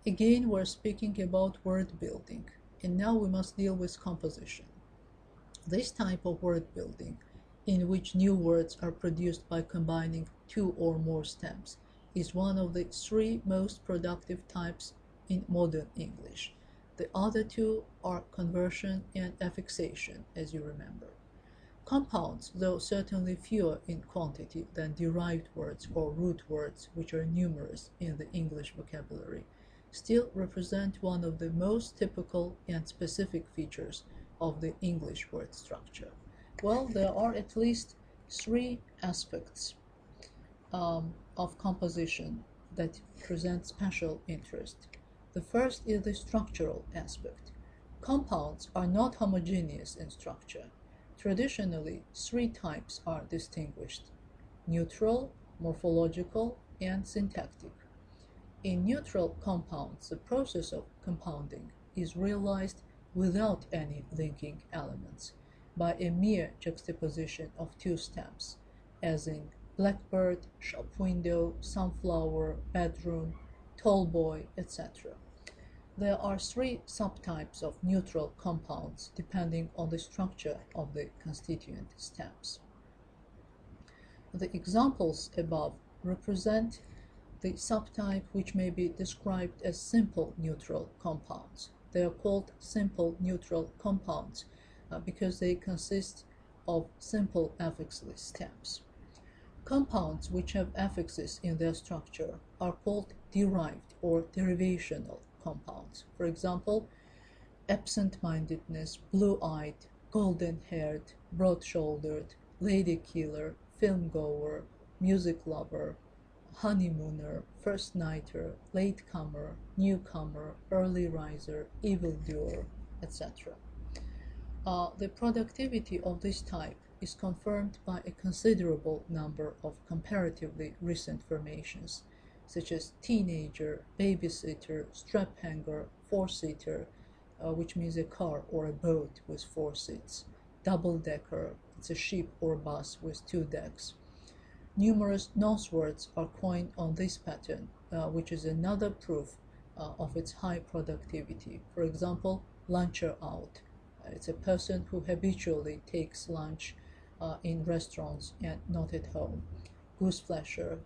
Again, we're speaking about word building, and now we must deal with composition. This type of word building, in which new words are produced by combining two or more stems, is one of the three most productive types in modern English. The other two are conversion and affixation, as you remember. Compounds, though certainly fewer in quantity than derived words or root words, which are numerous in the English vocabulary, still represent one of the most typical and specific features of the English word structure. Well, there are at least three aspects of composition that present special interest. The first is the structural aspect. Compounds are not homogeneous in structure. Traditionally, three types are distinguished: neutral, morphological, and syntactic. In neutral compounds, the process of compounding is realized without any linking elements, by a mere juxtaposition of two stems, as in blackbird, shop window, sunflower, bedroom, tall boy, etc. There are three subtypes of neutral compounds depending on the structure of the constituent stems. The examples above represent the subtype which may be described as simple neutral compounds. They are called simple neutral compounds because they consist of simple affixless stems. Compounds which have affixes in their structure are called derived or derivational compounds. For example, absent-mindedness, blue-eyed, golden-haired, broad-shouldered, lady-killer, film-goer, music lover, honeymooner, first-nighter, latecomer, newcomer, early riser, evildoer, etc. The productivity of this type is confirmed by a considerable number of comparatively recent formations, such as teenager, babysitter, strap hanger, four-seater, which means a car or a boat with four seats, double-decker, it's a ship or bus with two decks. Numerous nonce words are coined on this pattern, which is another proof of its high productivity. For example, luncher out. It's a person who habitually takes lunch in restaurants and not at home. Gooseflasher,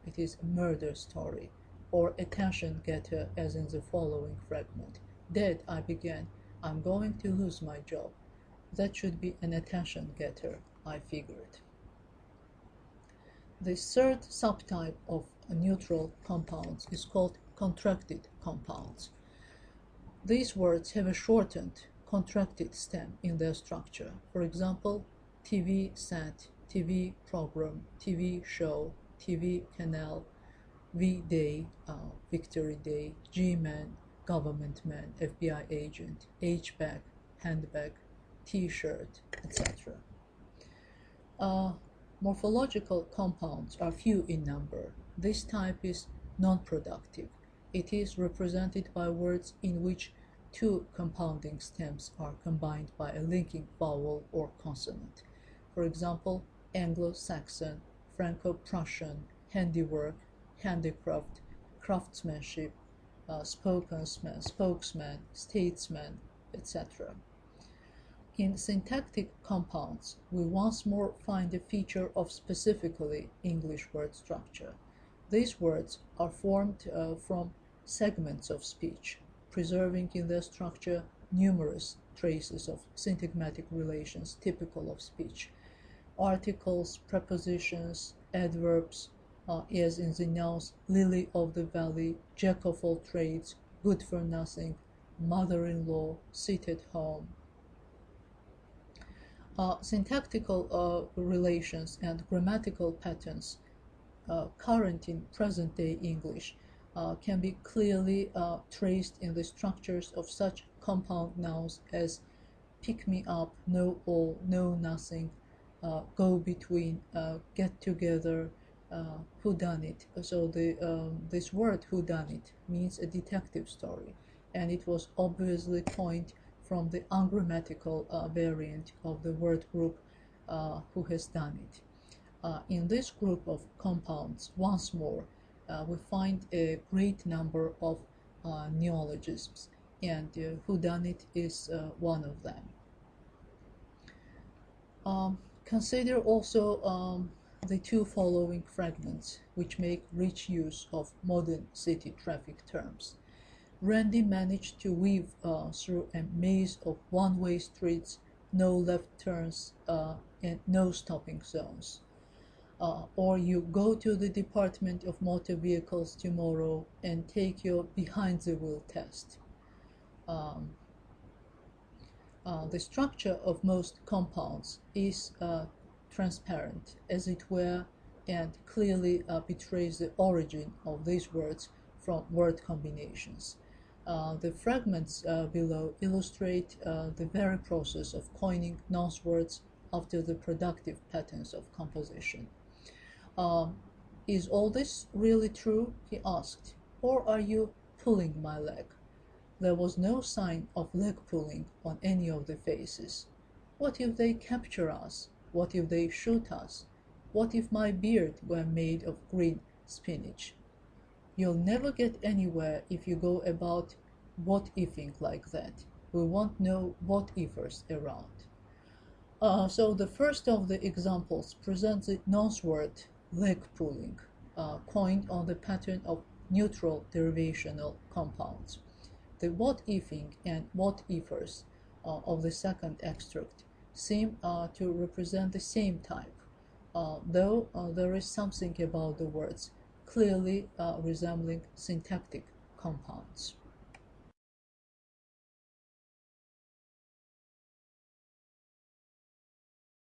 it is a murder story. Or attention getter, as in the following fragment. Dead, I began. I'm going to lose my job. That should be an attention getter, I figured. The third subtype of neutral compounds is called contracted compounds. These words have a shortened, contracted stem in their structure. For example, TV set, TV program, TV show, TV canal, V-Day, Victory Day, G-Man, government man, FBI agent, H-bag, handbag, T-shirt, etc. Morphological compounds are few in number. This type is non-productive. It is represented by words in which two compounding stems are combined by a linking vowel or consonant. For example, Anglo-Saxon, Franco-Prussian, handiwork, handicraft, craftsmanship, spokesman, statesman, etc. In syntactic compounds, we once more find a feature of specifically English word structure. These words are formed from segments of speech, preserving in their structure numerous traces of syntagmatic relations typical of speech. Articles, prepositions, adverbs, as in the nouns lily of the valley, jack of all trades, good for nothing, mother-in-law, sit at home. Syntactical relations and grammatical patterns current in present-day English can be clearly traced in the structures of such compound nouns as pick me up, know all, know nothing, go between, get together, whodunit. So this word whodunit means a detective story, and it was obviously coined from the ungrammatical variant of the word group who has done it. In this group of compounds, once more, we find a great number of neologisms, and whodunit is one of them. Consider also the two following fragments, which make rich use of modern city traffic terms. Randy managed to weave through a maze of one-way streets, no left turns, and no stopping zones. Or you go to the Department of Motor Vehicles tomorrow and take your behind-the-wheel test. The structure of most compounds is transparent, as it were, and clearly betrays the origin of these words from word combinations. The fragments below illustrate the very process of coining nonce words after the productive patterns of composition. Is all this really true? He asked. Or are you pulling my leg? There was no sign of leg pulling on any of the faces. What if they capture us? What if they shoot us? What if my beard were made of green spinach? You'll never get anywhere if you go about what-ifing like that. We want no what-ifers around. So the first of the examples presents the nonce word leg pulling, coined on the pattern of neutral derivational compounds. The what-ifing and what-ifers of the second extract seem to represent the same type, though there is something about the words clearly resembling syntactic compounds.